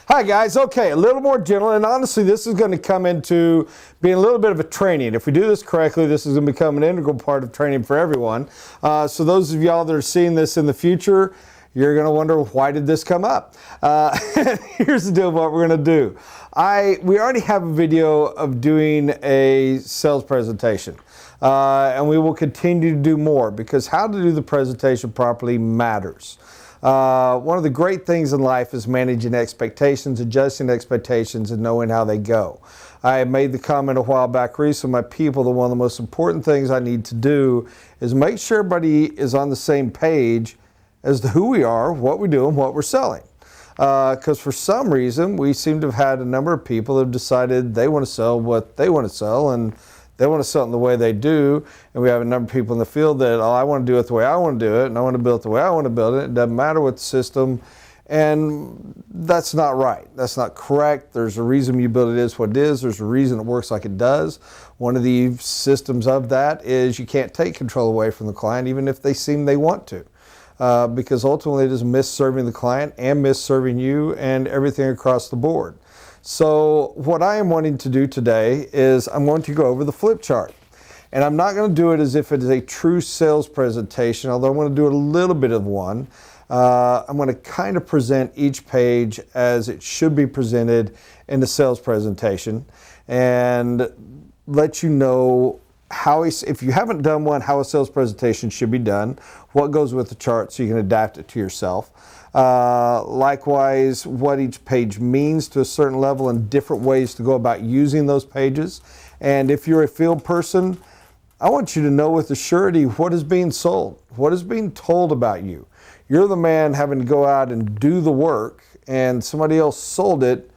Hi guys, okay, a little more gentle, and honestly this is going to come into being a little bit of a training. If we do this correctly, this is going to become an integral part of training for everyone. So those of y'all that are seeing this in the future, you're going to wonder, why did this come up? Here's the deal of what we're going to do. We already have a video of doing a sales presentation. And we will continue to do more because how to do the presentation properly matters. One of the great things in life is managing expectations, adjusting expectations, and knowing how they go. I made the comment a while back recently, my people, that one of the most important things I need to do is make sure everybody is on the same page as to who we are, what we do, and what we're selling. Because for some reason, we seem to have had a number of people that have decided they want to sell what they want to sell, and they want to sell it in the way they do, and we have a number of people in the field that, oh, I want to do it the way I want to do it, and I want to build it the way I want to build it. It doesn't matter what the system, and that's not right. That's not correct. There's a reason UBuildIt is what it is. There's a reason it works like it does. One of the systems of that is you can't take control away from the client, even if they seem they want to, because ultimately it is misserving the client and misserving you and everything across the board. So what I am wanting to do today is I'm going to go over the flip chart. And I'm not going to do it as if it is a true sales presentation, although I'm going to do a little bit of one. I'm going to kind of present each page as it should be presented in the sales presentation and let you know how, if you haven't done one, how a sales presentation should be done, what goes with the chart so you can adapt it to yourself. Likewise, what each page means to a certain level and different ways to go about using those pages. And if you're a field person, I want you to know with a surety what is being sold, what is being told about you. You're the man having to go out and do the work, and somebody else sold it.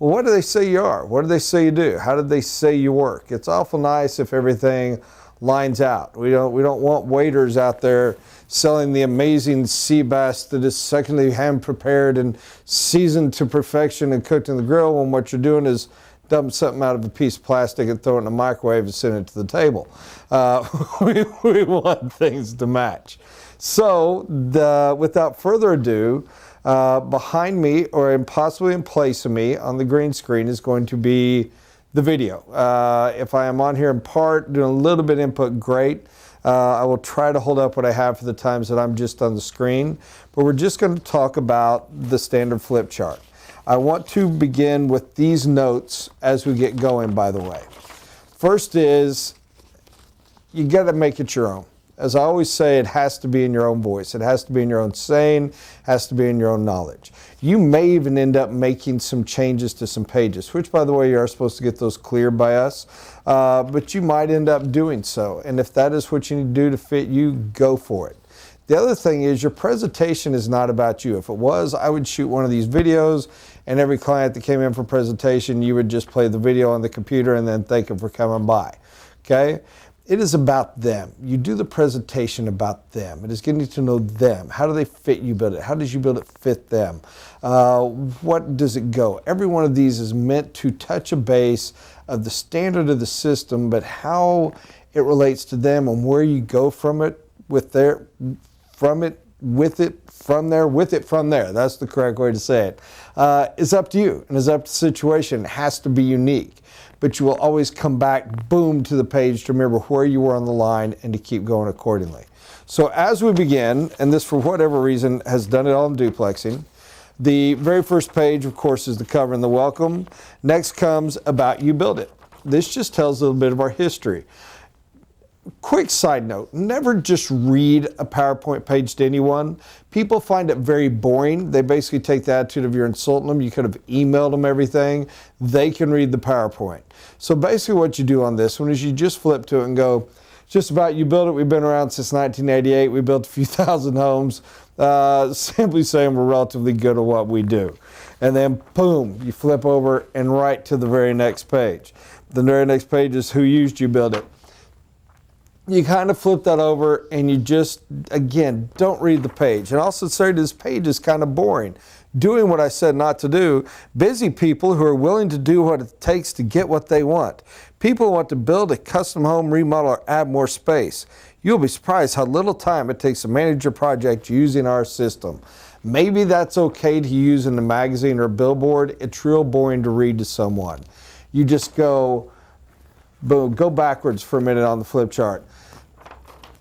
Well, what do they say you are? What do they say you do? How did they say you work? It's awful nice if everything lines out. We don't want waiters out there selling the amazing sea bass that is secondly hand prepared and seasoned to perfection and cooked in the grill, when what you're doing is dump something out of a piece of plastic and throw it in a microwave and send it to the table. We want things to match. So without further ado, behind me, or possibly in place of me on the green screen, is going to be the video. If I am on here in part doing a little bit of input, great. I will try to hold up what I have for the times that I'm just on the screen, but we're just going to talk about the standard flip chart. I want to begin with these notes as we get going, by the way. First is, you got to make it your own. As I always say, it has to be in your own voice. It has to be in your own saying, has to be in your own knowledge. You may even end up making some changes to some pages, which, by the way, you are supposed to get those cleared by us, but you might end up doing so. And if that is what you need to do to fit you, go for it. The other thing is, your presentation is not about you. If it was, I would shoot one of these videos, and every client that came in for presentation, you would just play the video on the computer and then thank them for coming by, okay? It is about them. You do the presentation about them. It is getting to know them. How do they fit UBuildIt? How does UBuildIt fit them? What does it go? Every one of these is meant to touch a base of the standard of the system, but how it relates to them and where you go from it, with there. That's the correct way to say it. It's up to you and it's up to the situation. It has to be unique. But you will always come back, boom, to the page to remember where you were on the line and to keep going accordingly. So as we begin, and this for whatever reason has done it all in duplexing, the very first page, of course, is the cover and the welcome. Next comes About UBuildIt. This just tells a little bit of our history. Quick side note, never just read a PowerPoint page to anyone. People find it very boring. They basically take the attitude of you're insulting them. You could have emailed them everything. They can read the PowerPoint. So basically what you do on this one is you just flip to it and go, just about UBuildIt. We've been around since 1988. We built a few thousand homes. Simply saying we're relatively good at what we do. And then boom, you flip over and right to the very next page. The very next page is who used UBuildIt. You kind of flip that over and you just, again, don't read the page. And also say this page is kind of boring. Doing what I said not to do. Busy people who are willing to do what it takes to get what they want. People who want to build a custom home, remodel, or add more space. You'll be surprised how little time it takes to manage your project using our system. Maybe that's okay to use in a magazine or a billboard. It's real boring to read to someone. You just go, boom, go backwards for a minute on the flip chart.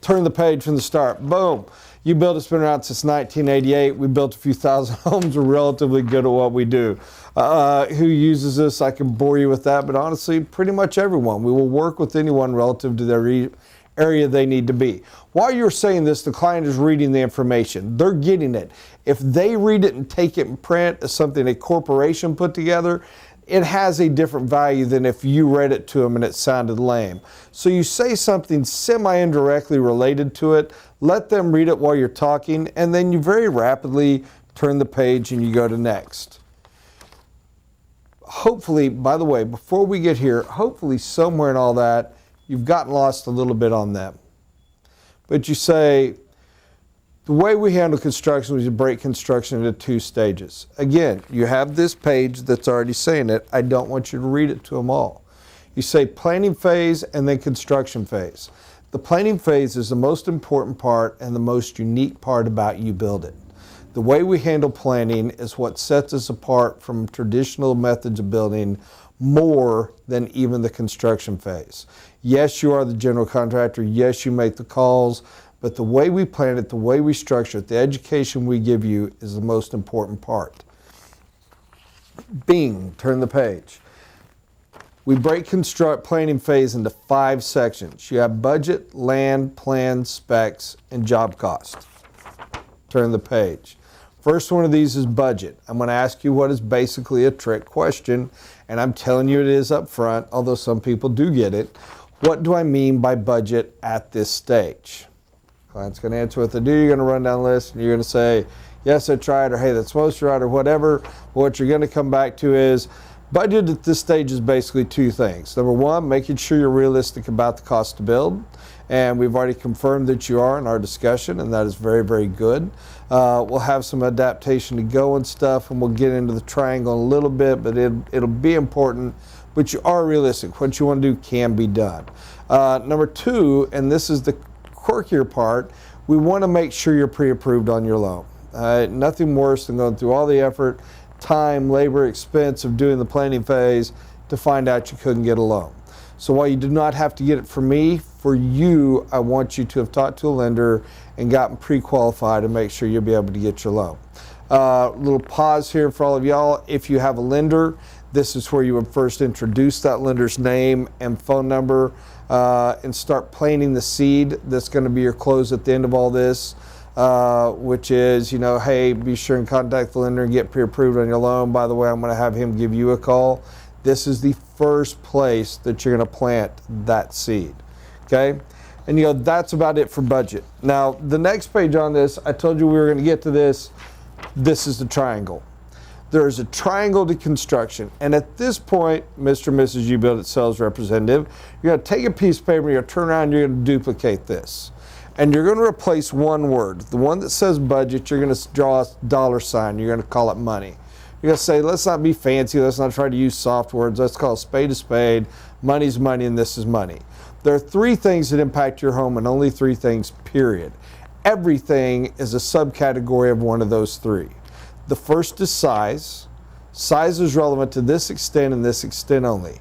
Turn the page from the start, boom. UBuildIt's been around since 1988. We built a few thousand homes. We're relatively good at what we do. Who uses this? I can bore you with that, but honestly, pretty much everyone. We will work with anyone relative to their area they need to be. While you're saying this, the client is reading the information. They're getting it. If they read it and take it in print as something a corporation put together, it has a different value than if you read it to them and it sounded lame. So you say something semi-indirectly related to it, let them read it while you're talking, and then you very rapidly turn the page and you go to next. Hopefully, by the way, before we get here, hopefully somewhere in all that, you've gotten lost a little bit on them. But you say, the way we handle construction is you break construction into 2 stages. Again, you have this page that's already saying it. I don't want you to read it to them all. You say planning phase and then construction phase. The planning phase is the most important part and the most unique part about UBuildIt. The way we handle planning is what sets us apart from traditional methods of building more than even the construction phase. Yes, you are the general contractor. Yes, you make the calls. But the way we plan it, the way we structure it, the education we give you is the most important part. Bing, turn the page. We break planning phase into 5 sections. You have budget, land, plan, specs, and job cost. Turn the page. First one of these is budget. I'm going to ask you what is basically a trick question, and I'm telling you it is up front, although some people do get it. What do I mean by budget at this stage? Client's going to answer what they do. You're going to run down the list and you're going to say, yes, I tried, or hey, that's supposed to right, or whatever. What you're going to come back to is budget at this stage is basically 2 things. Number 1, making sure you're realistic about the cost to build. And we've already confirmed that you are in our discussion, and that is very, very good. We'll have some adaptation to go and stuff, and we'll get into the triangle in a little bit, but it'll be important. But you are realistic. What you want to do can be done. Number 2, and this is the quirkier part, we want to make sure you're pre-approved on your loan. Nothing worse than going through all the effort, time, labor, expense of doing the planning phase to find out you couldn't get a loan. So while you do not have to get it from me, for you, I want you to have talked to a lender and gotten pre-qualified to make sure you'll be able to get your loan. Little pause here for all of y'all. If you have a lender, this is where you would first introduce that lender's name and phone number and start planting the seed that's going to be your close at the end of all this, which is, hey, be sure and contact the lender and get pre-approved on your loan. By the way, I'm going to have him give you a call. This is the first place that you're going to plant that seed, okay? And that's about it for budget. Now, the next page on this, I told you we were going to get to this. This is the triangle. There is a triangle to construction. And at this point, Mr. and Mrs. UBuildIt sales representative, you're going to take a piece of paper, you're going to turn around, you're going to duplicate this. And you're going to replace one word. The one that says budget, you're going to draw a $sign. You're going to call it money. You're going to say, let's not be fancy. Let's not try to use soft words. Let's call a spade. Money's money, and this is money. There are 3 things that impact your home, and only 3 things, period. Everything is a subcategory of one of those 3. The first is size. Size is relevant to this extent and this extent only.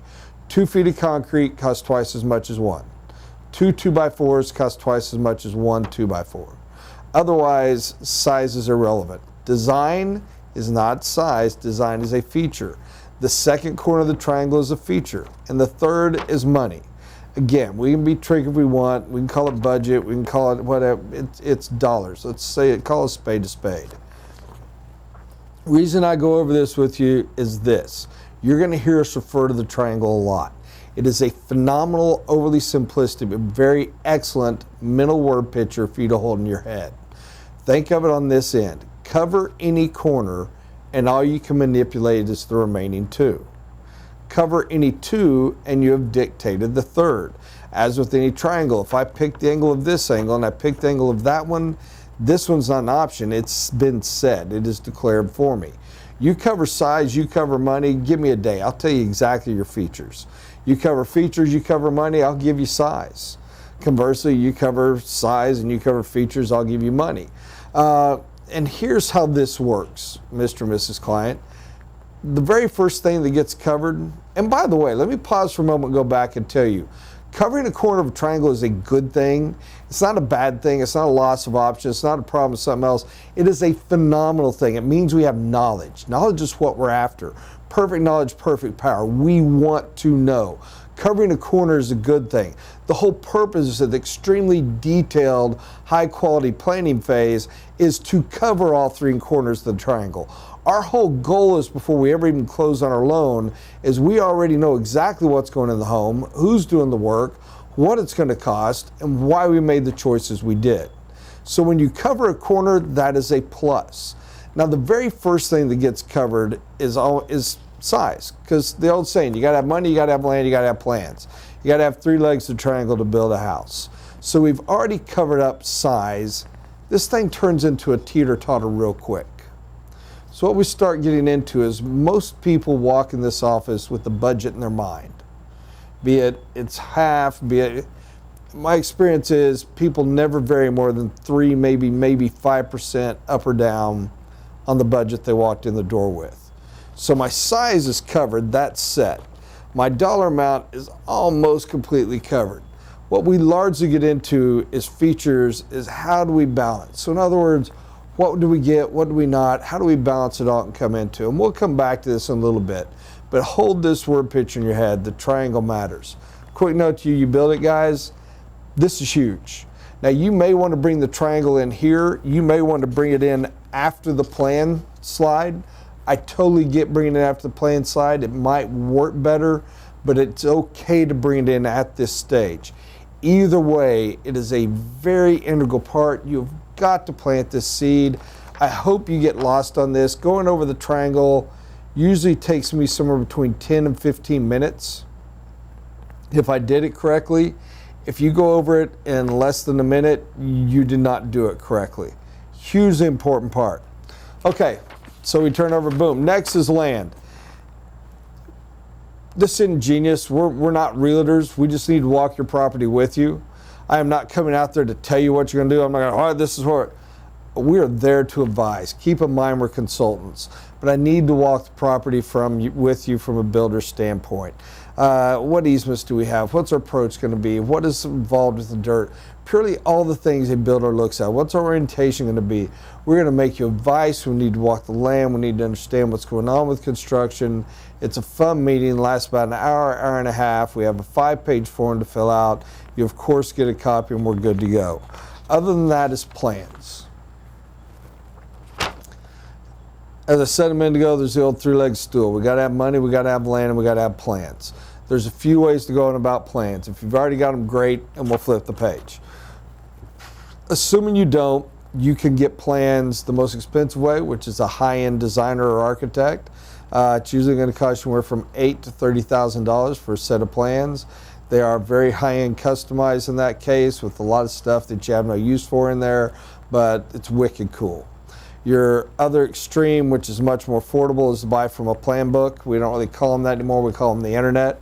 2 feet of concrete costs twice as much as 1. 2 2x4s cost twice as much as 1 2x4. Otherwise, size is irrelevant. Design is not size. Design is a feature. The second corner of the triangle is a feature. And the third is money. Again, we can be tricky if we want. We can call it budget. We can call it whatever. It's dollars. Let's say it. Call a spade a spade. Reason I go over this with you is this. You're going to hear us refer to the triangle a lot. It is a phenomenal, overly simplistic, but very excellent mental word picture for you to hold in your head. Think of it on this end. Cover any corner, and all you can manipulate is the remaining 2. Cover any 2, and you have dictated the third. As with any triangle, if I pick the angle of this angle and I pick the angle of that one, this one's not an option. It's been said. It is declared for me. You cover size, you cover money, give me a day. I'll tell you exactly your features. You cover features, you cover money, I'll give you size. Conversely, you cover size and you cover features, I'll give you money. And here's how this works, Mr. and Mrs. Client. The very first thing that gets covered, and by the way, let me pause for a moment and go back and tell you, covering a corner of a triangle is a good thing. It's not a bad thing. It's not a loss of option. It's not a problem with something else. It is a phenomenal thing. It means we have knowledge. Knowledge is what we're after. Perfect knowledge, perfect power. We want to know. Covering a corner is a good thing. The whole purpose of the extremely detailed, high-quality planning phase is to cover all three corners of the triangle. Our whole goal is, before we ever even close on our loan, is we already know exactly what's going in the home, who's doing the work, what it's going to cost, and why we made the choices we did. So when you cover a corner, that is a plus. Now, the very first thing that gets covered is size, because the old saying, you got to have money, you got to have land, you got to have plans. You got to have three legs to triangle to build a house. So we've already covered up size. This thing turns into a teeter-totter real quick. So what we start getting into is most people walk in this office with the budget in their mind. Be it it's half, be it, my experience is people never vary more than 3, maybe 5% up or down on the budget they walked in the door with. So my size is covered, that's set. My dollar amount is almost completely covered. What we largely get into is features, is how do we balance? So in other words, what do we get, what do we not, how do we balance it all and come into? And we'll come back to this in a little bit. But hold this word picture in your head, the triangle matters. Quick note to you, UBuildIt guys, this is huge. Now you may want to bring the triangle in here, you may want to bring it in after the plan slide. I totally get bringing it after the plan slide. It might work better, but it's okay to bring it in at this stage. Either way, it is a very integral part. You've got to plant this seed. I hope you get lost on this. Going over the triangle usually takes me somewhere between 10 and 15 minutes if I did it correctly. If you go over it in less than a minute, you did not do it correctly. Hugely important part. Okay, so we turn over, boom. Next is land. This isn't genius. We're not realtors. We just need to walk your property with you. I am not coming out there to tell you what you're going to do. I'm not going to, all right, this is what. We are there to advise. Keep in mind we're consultants. But I need to walk the property with you from a builder standpoint. What easements do we have? What's our approach going to be? What is involved with the dirt? Purely all the things a builder looks at. What's our orientation going to be? We're going to make you advice. We need to walk the land. We need to understand what's going on with construction. It's a fun meeting. Lasts about an hour, hour and a half. We have a 5-page form to fill out. You, of course, get a copy and we're good to go. Other than that is plans. As I said a minute ago, there's the old 3-legged stool. We got to have money, we got to have land, and we got to have plans. There's a few ways to go on about plans. If you've already got them, great, and we'll flip the page. Assuming you don't, you can get plans the most expensive way, which is a high-end designer or architect. It's usually going to cost you anywhere from $8,000 to $30,000 for a set of plans. They are very high-end customized in that case with a lot of stuff that you have no use for in there, but it's wicked cool. Your other extreme, which is much more affordable, is to buy from a plan book. We don't really call them that anymore. We call them the internet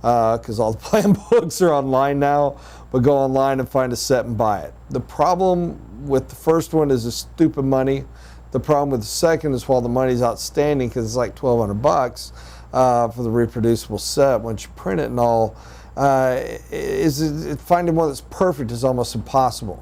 because all the plan books are online now. But go online and find a set and buy it. The problem with the first one is the stupid money. The problem with the second is while the money's outstanding because it's like $1,200 for the reproducible set, once you print it and all, finding one that's perfect is almost impossible.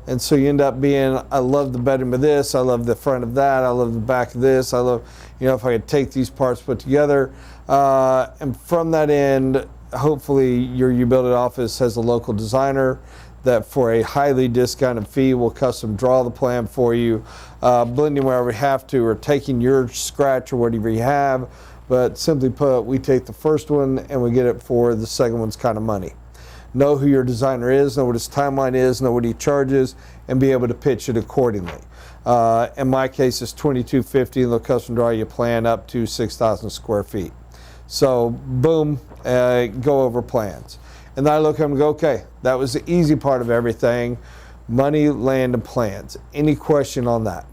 And so you end up being, I love the bedroom of this, I love the front of that, I love the back of this, I love, if I could take these parts put together. And from that end, hopefully your UBuildIt office has a local designer that for a highly discounted fee will custom draw the plan for you, blending wherever you have to, or taking your scratch or whatever you have. But simply put, we take the first one and we get it for the second one's kind of money. Know who your designer is, know what his timeline is, know what he charges, and be able to pitch it accordingly. In my case, it's $2,250, and they'll custom draw you a plan up to 6,000 square feet. So, boom, go over plans. And then I look at them and go, okay, that was the easy part of everything. Money, land, and plans. Any question on that?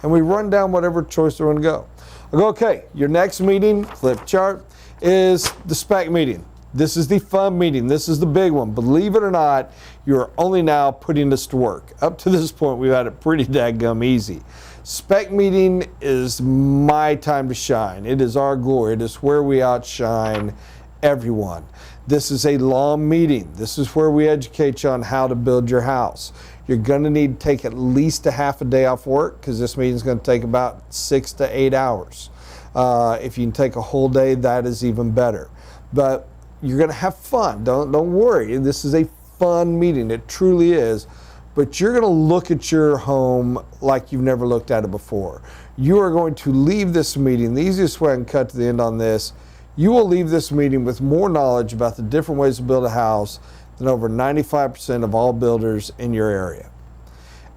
And we run down whatever choice we're going to go. I go, okay, your next meeting, flip chart, is the spec meeting. This is the fun meeting. This is the big one. Believe it or not, you're only now putting this to work. Up to this point, we've had it pretty dadgum easy. Spec meeting is my time to shine. It is our glory. It is where we outshine everyone. This is a long meeting. This is where we educate you on how to build your house. You're going to need to take at least a half a day off work because this meeting is going to take about 6 to 8 hours. If you can take a whole day, that is even better. But you're going to have fun. Don't worry. This is a fun meeting. It truly is. But you're going to look at your home like you've never looked at it before. You are going to leave this meeting. The easiest way I can cut to the end on this, you will leave this meeting with more knowledge about the different ways to build a house than over 95% of all builders in your area.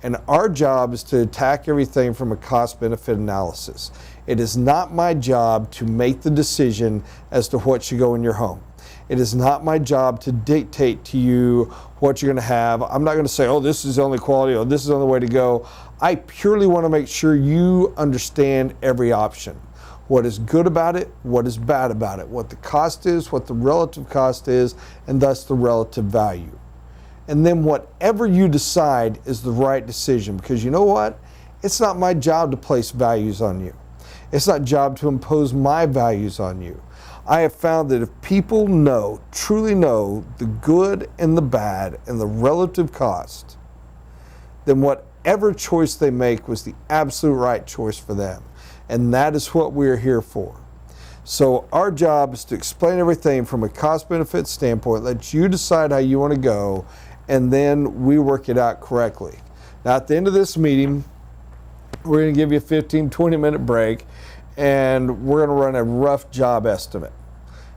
And our job is to attack everything from a cost-benefit analysis. It is not my job to make the decision as to what should go in your home. It is not my job to dictate to you what you're going to have. I'm not going to say, oh, this is the only quality, or this is the only way to go. I purely want to make sure you understand every option. What is good about it, what is bad about it, what the cost is, what the relative cost is, and thus the relative value. And then whatever you decide is the right decision, because you know what? It's not my job to place values on you. It's not job to impose my values on you. I have found that if people truly know the good and the bad and the relative cost, then whatever choice they make was the absolute right choice for them. And that is what we're here for. So our job is to explain everything from a cost-benefit standpoint, let you decide how you want to go, and then we work it out correctly. Now, at the end of this meeting, we're going to give you a 15, 20-minute break, and we're going to run a rough job estimate.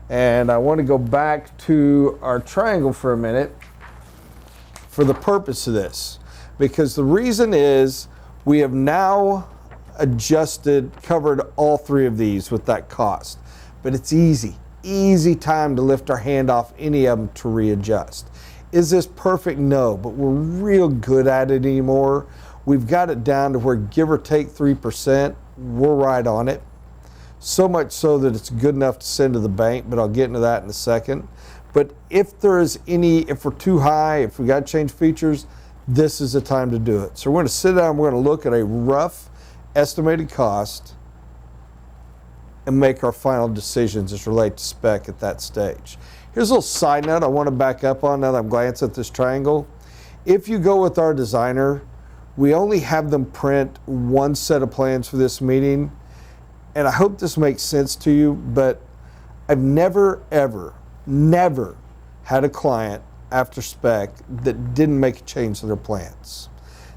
And I want to go back to our triangle for a minute for the purpose of this, because the reason is we have now covered all three of these with that cost. But it's easy time to lift our hand off any of them to readjust. Is this perfect? No, but we're real good at it anymore. We've got it down to where, give or take 3%, we're right on it. So much so that it's good enough to send to the bank, but I'll get into that in a second. But if we're too high, if we got to change features, this is the time to do it. So we're going to sit down, we're going to look at a rough estimated cost and make our final decisions as relate to spec at that stage. Here's a little side note I want to back up on now that I'm glancing at this triangle. If you go with our designer, we only have them print one set of plans for this meeting. And I hope this makes sense to you, but I've never, ever, never had a client after spec that didn't make a change to their plans.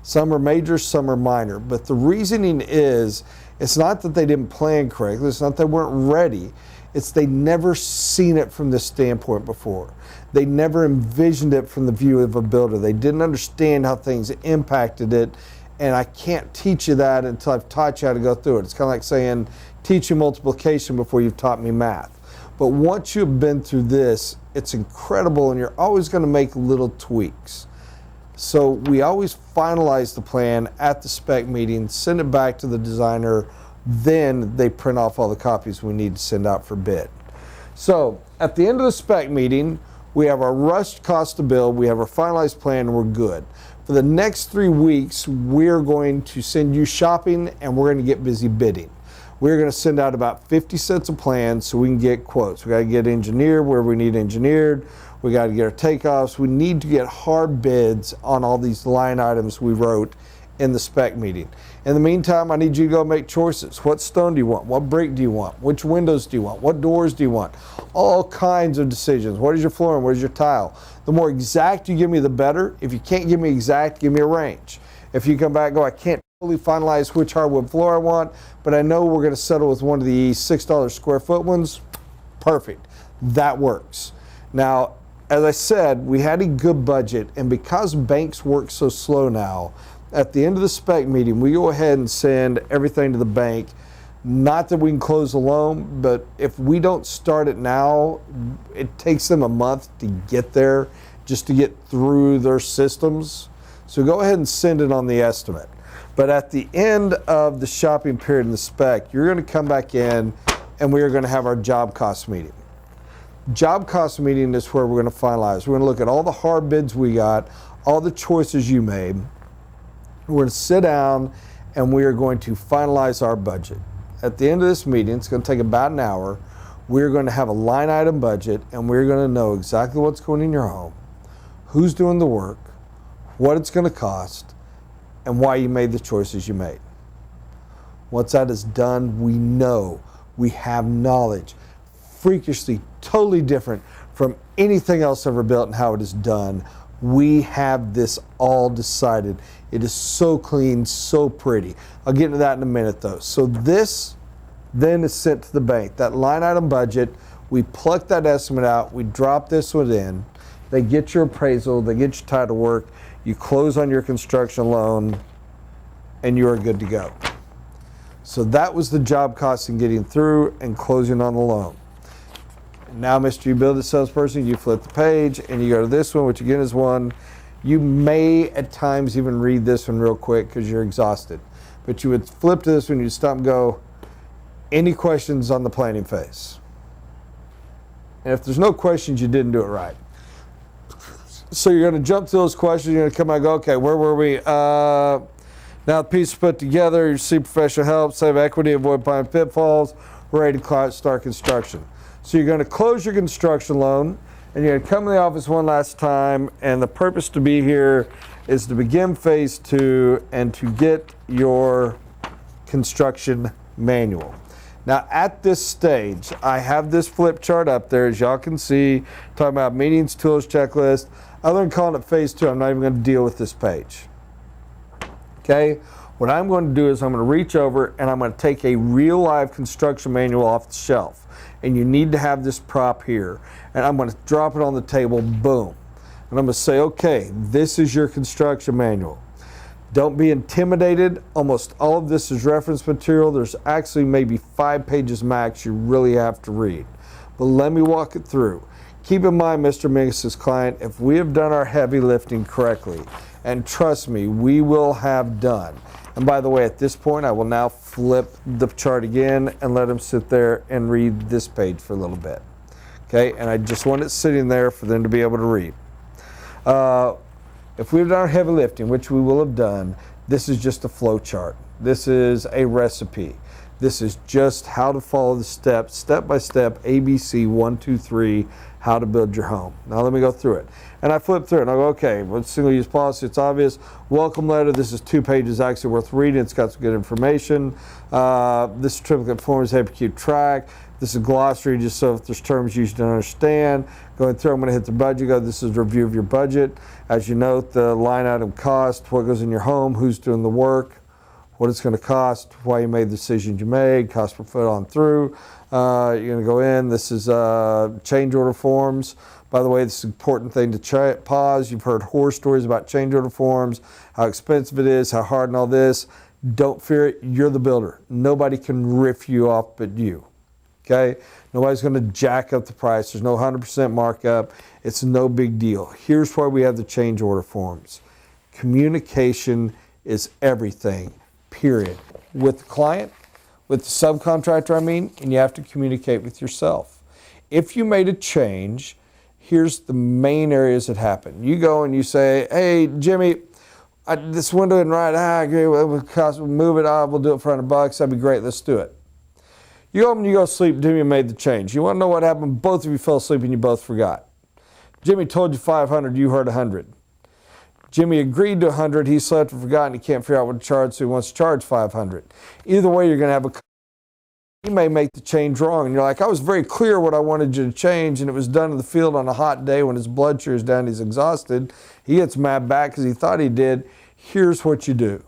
Some are major, some are minor, but the reasoning is, it's not that they didn't plan correctly, it's not they weren't ready, it's they never seen it from this standpoint before. They never envisioned it from the view of a builder. They didn't understand how things impacted it. And I can't teach you that until I've taught you how to go through it. It's kind of like saying, teach you multiplication before you've taught me math. But once you've been through this, it's incredible, and you're always going to make little tweaks. So we always finalize the plan at the spec meeting, send it back to the designer, then they print off all the copies we need to send out for bid. So at the end of the spec meeting, we have our rushed cost to build, we have our finalized plan, and we're good. For the next 3 weeks, we're going to send you shopping, and we're going to get busy bidding. We're going to send out about 50 sets of plans so we can get quotes. We got to get engineered where we need engineered. We got to get our takeoffs. We need to get hard bids on all these line items we wrote in the spec meeting. In the meantime, I need you to go make choices. What stone do you want? What brick do you want? Which windows do you want? What doors do you want? All kinds of decisions. What is your flooring? What is your tile? The more exact you give me, the better. If you can't give me exact, give me a range. If you come back and go, I can't totally finalize which hardwood floor I want, but I know we're going to settle with one of the $6 square foot ones, perfect. That works. Now, as I said, we had a good budget, and because banks work so slow now, at the end of the spec meeting, we go ahead and send everything to the bank. Not that we can close the loan, but if we don't start it now, it takes them a month to get there, just to get through their systems. So go ahead and send it on the estimate. But at the end of the shopping period in the spec, you're going to come back in and we are going to have our job cost meeting. Job cost meeting is where we're going to finalize. We're going to look at all the hard bids we got, all the choices you made. We're going to sit down and we are going to finalize our budget. At the end of this meeting, it's going to take about an hour. We're going to have a line item budget and we're going to know exactly what's going in your home, who's doing the work, what it's going to cost, and why you made the choices you made. Once that is done, we know, we have knowledge, freakishly, totally different from anything else ever built and how it is done. We have this all decided. It is so clean, so pretty. I'll get into that in a minute though. So this then is sent to the bank. That line item budget, we pluck that estimate out, we drop this one in, they get your appraisal, they get your title work, you close on your construction loan, and you are good to go. So that was the job cost in getting through and closing on the loan. Now, Mr. UBuildIt salesperson, you flip the page and you go to this one, which again is one. You may at times even read this one real quick because you're exhausted. But you would flip to this one, you'd stop and go, any questions on the planning phase? And if there's no questions, you didn't do it right. So you're going to jump to those questions, you're going to come out and go, okay, where were we? Now the piece is put together, you see professional help, save equity, avoid planning pitfalls, we're ready to start construction. So you're going to close your construction loan and you're going to come to the office one last time, and the purpose to be here is to begin phase 2 and to get your construction manual. Now at this stage, I have this flip chart up there, as y'all can see, talking about meetings, tools, checklist. Other than calling it phase 2, I'm not even going to deal with this page. Okay, what I'm going to do is I'm going to reach over and I'm going to take a real live construction manual off the shelf. And you need to have this prop here. And I'm going to drop it on the table, boom. And I'm going to say, okay, this is your construction manual. Don't be intimidated. Almost all of this is reference material. There's actually maybe 5 pages max you really have to read. But let me walk it through. Keep in mind, Mr. Mingus' client, if we have done our heavy lifting correctly, and trust me, we will have done. And by the way, at this point, I will now flip the chart again and let them sit there and read this page for a little bit. Okay, and I just want it sitting there for them to be able to read. If we've done our heavy lifting, which we will have done, this is just a flow chart. This is a recipe. This is just how to follow the steps, step by step, ABC, 1, 2, 3, how to build your home. Now let me go through it. And I flip through it and I go, okay, what's single-use policy? It's obvious. Welcome letter, this is 2 pages actually worth reading. It's got some good information. This certificate form is help you keep track. This is a glossary, just so if there's terms you don't understand. Going through, I'm going to hit the budget. Go, this is a review of your budget. As you note, the line item cost, what goes in your home, who's doing the work, what it's going to cost, why you made the decisions you made, cost per foot on through. You're going to go in. This is change order forms. By the way, this is an important thing to pause. You've heard horror stories about change order forms, how expensive it is, how hard and all this. Don't fear it. You're the builder. Nobody can riff you off but you. Okay? Nobody's going to jack up the price. There's no 100% markup. It's no big deal. Here's why we have the change order forms. Communication is everything, period. With the client, with the subcontractor, and you have to communicate with yourself. If you made a change, here's the main areas that happen. You go and you say, hey, Jimmy, this window isn't right. I agree. We'll move it. We'll do it for $100. That'd be great. Let's do it. You go home and you go sleep. Jimmy made the change. You want to know what happened? Both of you fell asleep and you both forgot. Jimmy told you 500. You heard 100. Jimmy agreed to 100. He slept and forgot, and he can't figure out what to charge, so he wants to charge 500. Either way, you're going to have he may make the change wrong, and you're like, I was very clear what I wanted you to change, and it was done in the field on a hot day when his blood sugar is down, he's exhausted. He gets mad back because he thought he did. Here's what you do.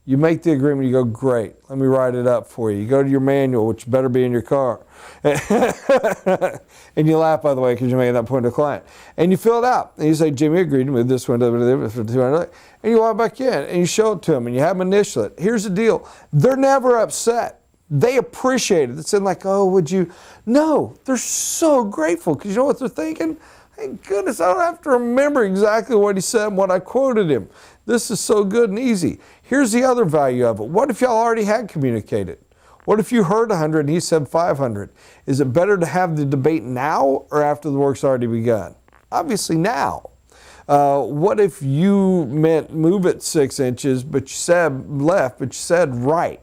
You make the agreement, you go, great, let me write it up for you. You go to your manual, which better be in your car. And you laugh, by the way, because you're making that point to the client. And you fill it out. And you say, Jimmy agreed to move this window for $200. And you walk back in and you show it to them and you have them initial it. Here's the deal. They're never upset. They appreciate it. It's in like, oh, would you? No, they're so grateful because you know what they're thinking? Thank goodness, I don't have to remember exactly what he said and what I quoted him. This is so good and easy. Here's the other value of it. What if y'all already had communicated? What if you heard 100 and he said 500? Is it better to have the debate now or after the work's already begun? Obviously now. What if you meant move it 6 inches, but you said left, but you said right?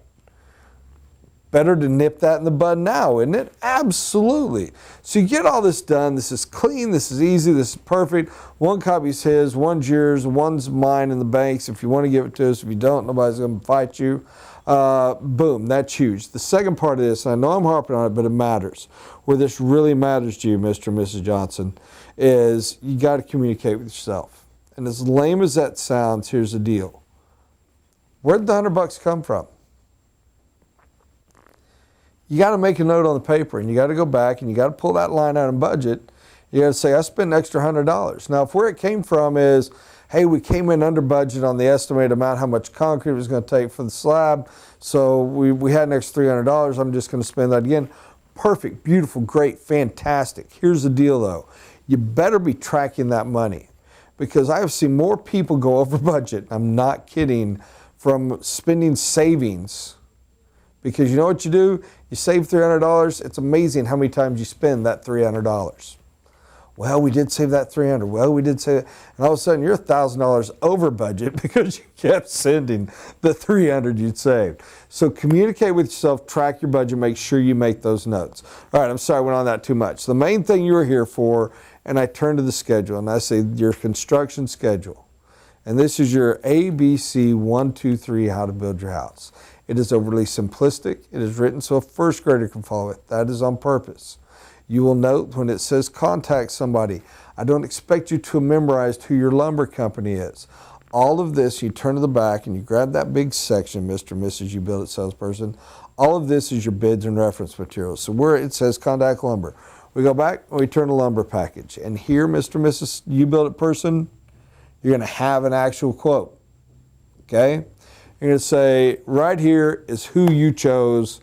Better to nip that in the bud now, isn't it? Absolutely. So you get all this done. This is clean. This is easy. This is perfect. One copy's his, one's yours, one's mine in the banks. If you want to give it to us, if you don't, nobody's going to fight you. Boom, that's huge. The second part of this, and I know I'm harping on it, but it matters. Where this really matters to you, Mr. and Mrs. Johnson, is you got to communicate with yourself. And as lame as that sounds, here's the deal. Where'd the $100 come from? You got to make a note on the paper, and you got to go back and you got to pull that line out and budget. You got to say, I spent an extra $100. Now, if where it came from is, hey, we came in under budget on the estimated amount, how much concrete it was going to take for the slab, so we had an extra $300, I'm just going to spend that again. Perfect, beautiful, great, fantastic. Here's the deal, though. You better be tracking that money, because I have seen more people go over budget, I'm not kidding, from spending savings. Because you know what you do? You save $300. It's amazing how many times you spend that $300. Well, we did save that $300. Well, we did save it. And all of a sudden, you're $1,000 over budget because you kept sending the $300 you'd saved. So communicate with yourself, track your budget, make sure you make those notes. All right, I'm sorry I went on that too much. The main thing you're here for, and I turn to the schedule, and I say your construction schedule. And this is your ABC 1, 2, 3, how to build your house. It is overly simplistic. It is written so a first grader can follow it. That is on purpose. You will note when it says contact somebody, I don't expect you to have memorized who your lumber company is. All of this, you turn to the back and you grab that big section, Mr. and Mrs. UBuildIt salesperson. All of this is your bids and reference materials. So where it says contact lumber, we go back and we turn to lumber package. And here, Mr. and Mrs. UBuildIt person, you're going to have an actual quote. Okay? You're going to say, right here is who you chose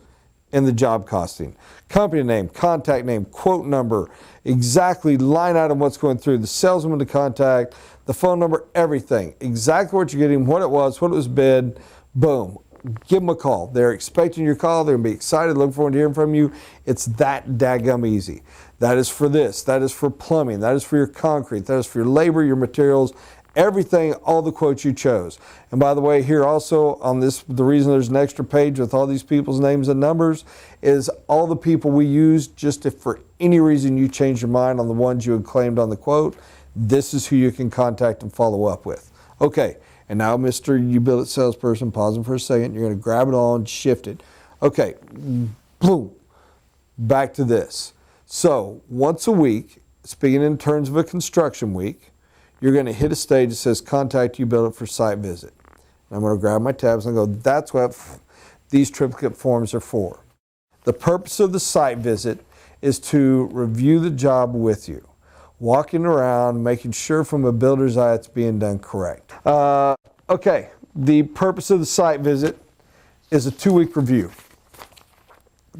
in the job costing. Company name, contact name, quote number, exactly line item what's going through, the salesman to contact, the phone number, everything. Exactly what you're getting, what it was bid, boom. Give them a call. They're expecting your call. They're going to be excited, looking forward to hearing from you. It's that daggum easy. That is for this. That is for plumbing. That is for your concrete. That is for your labor, your materials, everything, all the quotes you chose. And by the way, here also on this, the reason there's an extra page with all these people's names and numbers is all the people we use, just if for any reason you change your mind on the ones you had claimed on the quote, this is who you can contact and follow up with. Okay, and now Mr. UBuildIt salesperson, pausing for a second, you're going to grab it all and shift it. Okay, boom, back to this. So once a week, speaking in terms of a construction week, you're going to hit a stage that says contact UBuildIt for site visit. And I'm going to grab my tabs and go, that's what these triplicate forms are for. The purpose of the site visit is to review the job with you. Walking around, making sure from a builder's eye it's being done correct. Okay, the purpose of the site visit is a 2-week review.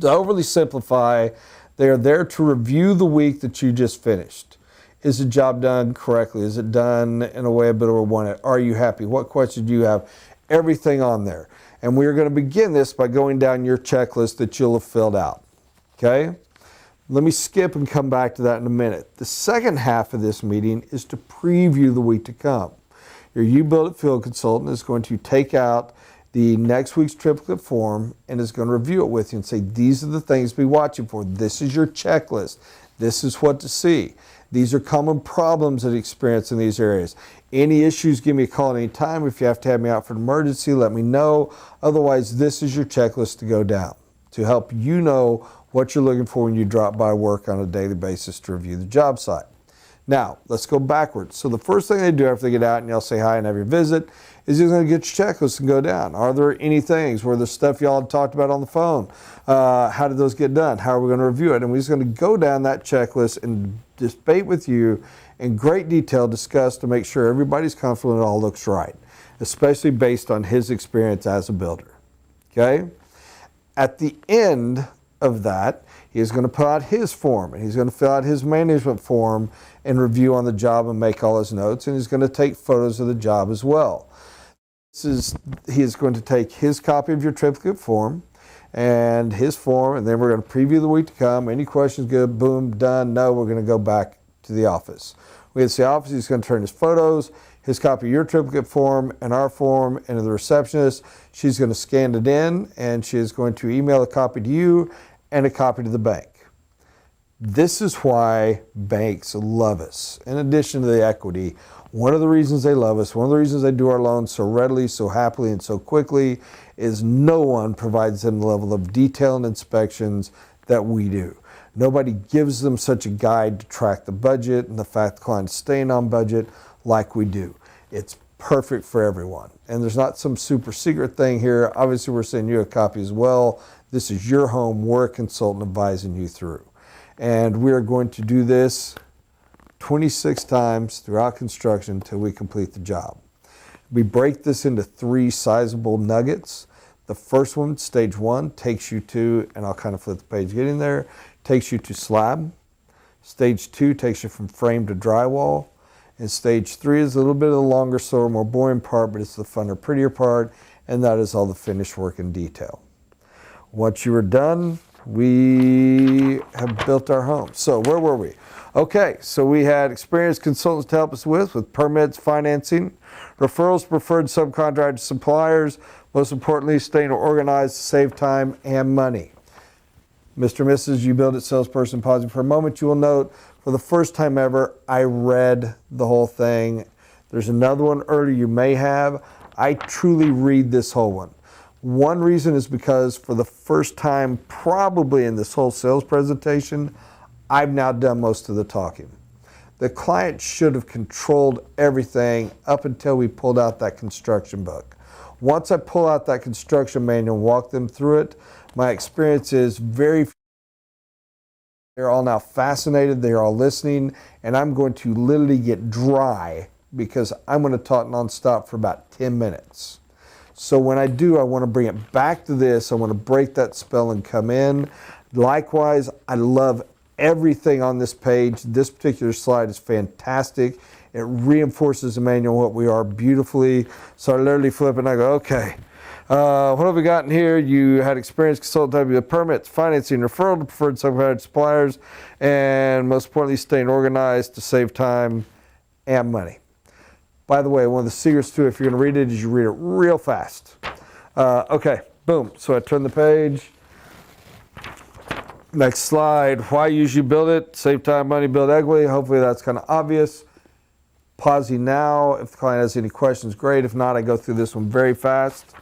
To overly simplify, they are there to review the week that you just finished. Is the job done correctly? Is it done in a way a builder would want it? Are you happy? What questions do you have? Everything on there. And we're going to begin this by going down your checklist that you'll have filled out. Okay? Let me skip and come back to that in a minute. The second half of this meeting is to preview the week to come. Your UBuildIt field consultant is going to take out the next week's triplicate form and is going to review it with you and say, these are the things to be watching for. This is your checklist. This is what to see. These are common problems that experience in these areas. Any issues, give me a call at any time. If you have to have me out for an emergency, let me know. Otherwise, this is your checklist to go down to help you know what you're looking for when you drop by work on a daily basis to review the job site. Now, let's go backwards. So the first thing they do after they get out and y'all say hi and have your visit is you're going to get your checklist and go down. Are there any things? Were there stuff y'all had talked about on the phone? How did those get done? How are we going to review it? And we're just going to go down that checklist and debate with you in great detail, discuss to make sure everybody's comfortable and it all looks right, especially based on his experience as a builder. Okay? At the end of that, he is going to put out his form, and he's going to fill out his management form and review on the job and make all his notes, and he's going to take photos of the job as well. He is going to take his copy of your triplicate form, and his form, and then we're going to preview the week to come. Any questions, good, boom, done. No, we're going to go back to the office. We get to the office, he's going to turn his photos, his copy of your triplicate form, and our form into the receptionist. She's going to scan it in, and she is going to email a copy to you and a copy to the bank. This is why banks love us. In addition to the equity, one of the reasons they love us, one of the reasons they do our loans so readily, so happily, and so quickly is no one provides them the level of detail and inspections that we do. Nobody gives them such a guide to track the budget and the fact the client's staying on budget like we do. It's perfect for everyone. And there's not some super secret thing here. Obviously, we're sending you a copy as well. This is your home. We're a consultant advising you through. And we are going to do this 26 times throughout construction until we complete the job. We break this into 3 sizable nuggets. The first one, stage 1, takes you to, and I'll kind of flip the page getting there, takes you to slab. Stage 2 takes you from frame to drywall. And stage 3 is a little bit of the longer, slower, more boring part, but it's the funner, prettier part, and that is all the finished work in detail. Once you are done, we have built our home. So where were we? Okay, so we had experienced consultants to help us with permits, financing, referrals, preferred subcontractor suppliers, most importantly, staying organized to save time and money. Mr. and Mrs. UBuildIt salesperson, pausing for a moment, you will note for the first time ever, I read the whole thing. There's another one earlier you may have. I truly read this whole one. One reason is because for the first time, probably in this whole sales presentation, I've now done most of the talking. The client should have controlled everything up until we pulled out that construction book. Once I pull out that construction manual and walk them through it, my experience is they're all now fascinated, they're all listening, and I'm going to literally get dry because I'm going to talk nonstop for about 10 minutes. So when I do, I want to bring it back to this. I want to break that spell and come in. Likewise, I love everything on this page. This particular slide is fantastic. It reinforces the manual what we are beautifully. So I literally flip it and I go, okay, what have we got in here? You had experienced consultant with permits, financing, referral to preferred subcontractor suppliers, and most importantly, staying organized to save time and money. By the way, one of the secrets to it, if you're going to read it, is you read it real fast. Okay, boom. So I turn the page. Next slide. Why use UBuildIt? Save time, money, build equity. Hopefully that's kind of obvious. Pausing now. If the client has any questions, great. If not, I go through this one very fast.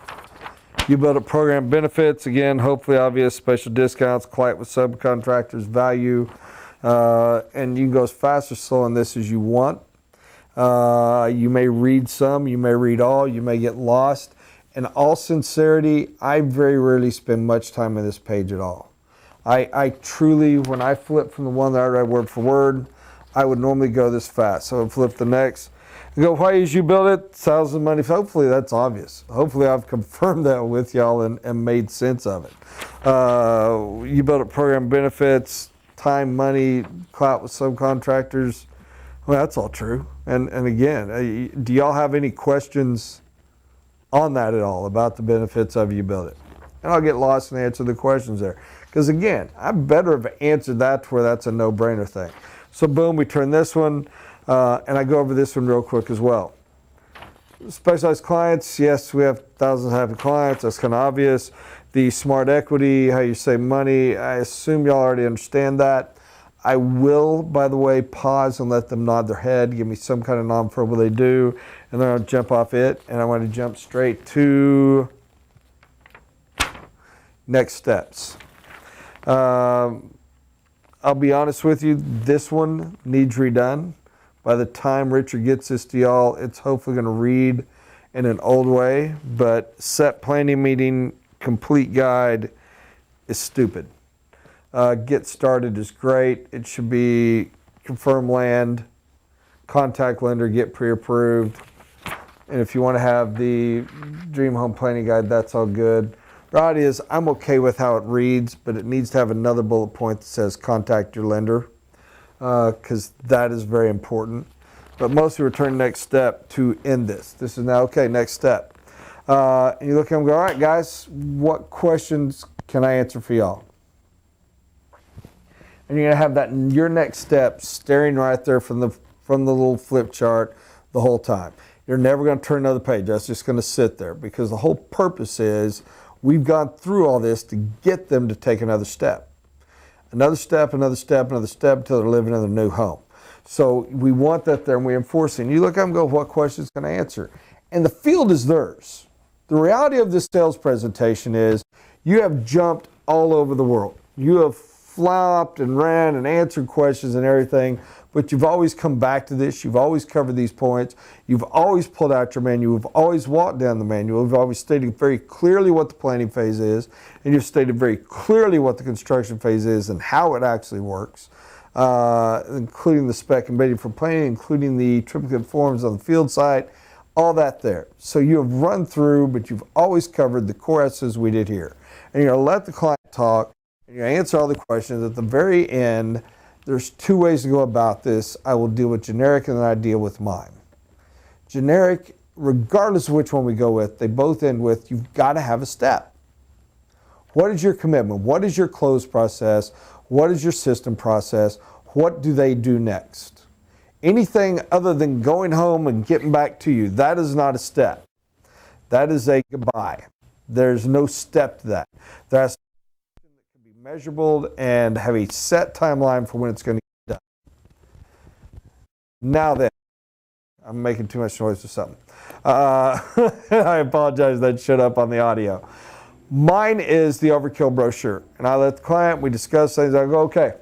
UBuildIt program benefits. Again, hopefully obvious. Special discounts, client with subcontractors, value. And you can go as fast or slow on this as you want. You may read some, you may read all, you may get lost. In all sincerity, I very rarely spend much time on this page at all. I truly, when I flip from the one that I read word for word, I would normally go this fast. So I would flip the next. I go, why use UBuildIt? Sales and money. Hopefully that's obvious. Hopefully I've confirmed that with y'all and made sense of it. UBuildIt program benefits, time, money, clout with subcontractors. Well, that's all true. And again, do y'all have any questions on that at all about the benefits of UBuildIt? And I'll get lost and answer the questions there. Because again, I better have answered that to where that's a no-brainer thing. So boom, we turn this one, and I go over this one real quick as well. Specialized clients, yes, we have thousands of happy clients. That's kind of obvious. The smart equity, how you save money, I assume y'all already understand that. I will, by the way, pause and let them nod their head, give me some kind of nod for what they do, and then I'll jump off it, and I want to jump straight to next steps. I'll be honest with you, this one needs redone. By the time Richard gets this to y'all, it's hopefully going to read in an old way, but Sept planning meeting complete guide is stupid. Get started is great. It should be confirm land, contact lender, get pre-approved. And if you want to have the dream home planning guide, that's all good. Reality is I'm okay with how it reads, but it needs to have another bullet point that says contact your lender, because that is very important. But mostly return next step to end this. This is now, okay, next step. And you look at them and go, all right, guys, what questions can I answer for y'all? And you're going to have that in your next step staring right there from the little flip chart the whole time. You're never going to turn another page. That's just going to sit there, because the whole purpose is we've gone through all this to get them to take another step. Another step, another step, another step until they're living in their new home. So we want that there, and we enforce it. And you look at them and go, what questions can I answer? And the field is theirs. The reality of this sales presentation is you have jumped all over the world. You have flopped and ran and answered questions and everything, but you've always come back to this. You've always covered these points. You've always pulled out your manual. You've always walked down the manual. You've always stated very clearly what the planning phase is, and you've stated very clearly what the construction phase is and how it actually works, including the spec and bidding for planning, including the triplicate forms on the field site, all that there. So you have run through, but you've always covered the core essences we did here. And you're going to let the client talk, and you're going to answer all the questions. At the very end, there's two ways to go about this. I will deal with generic, and then I deal with mine. Generic, regardless of which one we go with, they both end with, you've got to have a step. What is your commitment? What is your close process? What is your system process? What do they do next? Anything other than going home and getting back to you, that is not a step. That is a goodbye. There's no step to that. That's something that can be measurable and have a set timeline for when it's going to get done. Now then, I'm making too much noise or something. I apologize, that shut up on the audio. Mine is the overkill brochure. And I let the client, we discuss things, I go, okay,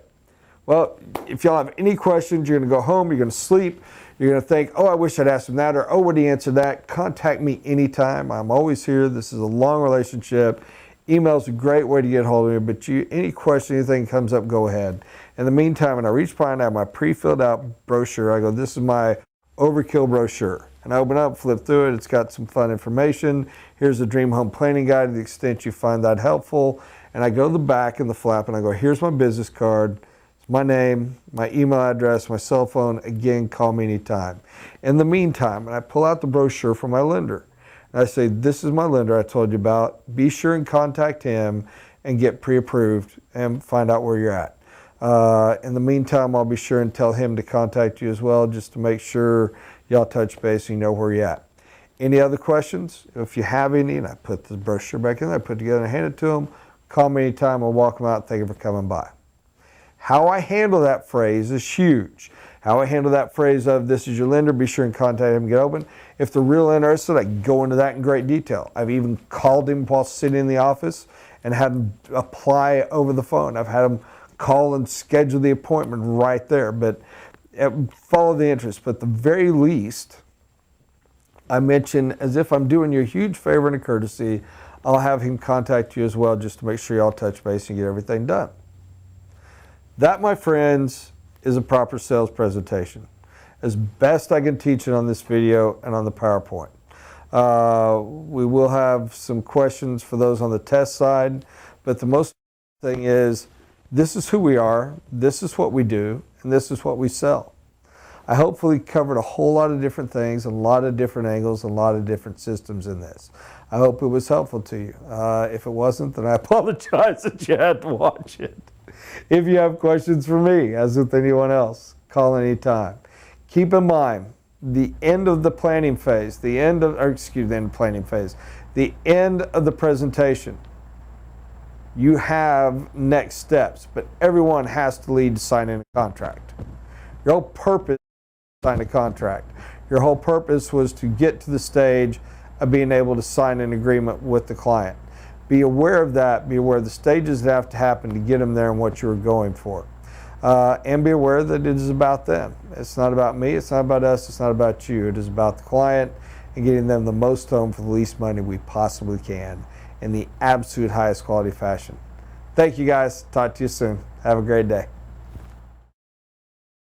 well, if y'all have any questions, you're going to go home, you're going to sleep, you're going to think, oh, I wish I'd asked him that, or oh, would he answer that? Contact me anytime. I'm always here. This is a long relationship. Email's a great way to get hold of me, but any question, anything comes up, go ahead. In the meantime, when I reach behind, I have my pre-filled out brochure. I go, this is my overkill brochure. And I open up, flip through it. It's got some fun information. Here's the Dream Home Planning Guide to the extent you find that helpful. And I go to the back in the flap and I go, here's my business card. My name, my email address, my cell phone. Again, call me anytime. In the meantime, I pull out the brochure from my lender. And I say, this is my lender I told you about. Be sure and contact him and get pre-approved and find out where you're at. In the meantime, I'll be sure and tell him to contact you as well, just to make sure y'all touch base and you know where you're at. Any other questions? If you have any, and I put the brochure back in there, I put it together and hand it to him, call me anytime. I'll walk them out. Thank you for coming by. How I handle that phrase is huge. How I handle that phrase of this is your lender, be sure and contact him and get open. If they're real interested, I go into that in great detail. I've even called him while sitting in the office and had him apply over the phone. I've had him call and schedule the appointment right there, but follow the interest. But at the very least, I mention, as if I'm doing you a huge favor and a courtesy, I'll have him contact you as well just to make sure y'all touch base and get everything done. That, my friends, is a proper sales presentation. As best I can teach it on this video and on the PowerPoint. We will have some questions for those on the test side, but the most thing is, this is who we are, this is what we do, and this is what we sell. I hopefully covered a whole lot of different things, a lot of different angles, a lot of different systems in this. I hope it was helpful to you. If it wasn't, then I apologize that you had to watch it. If you have questions for me, as with anyone else, call anytime. Keep in mind, the end of the planning phase, the end of the presentation, you have next steps, but everyone has to lead to signing a contract. Your whole purpose was to sign a contract. Your whole purpose was to get to the stage of being able to sign an agreement with the client. Be aware of that. Be aware of the stages that have to happen to get them there and what you're going for. And be aware that it is about them. It's not about me. It's not about us. It's not about you. It is about the client and getting them the most home for the least money we possibly can in the absolute highest quality fashion. Thank you guys. Talk to you soon. Have a great day.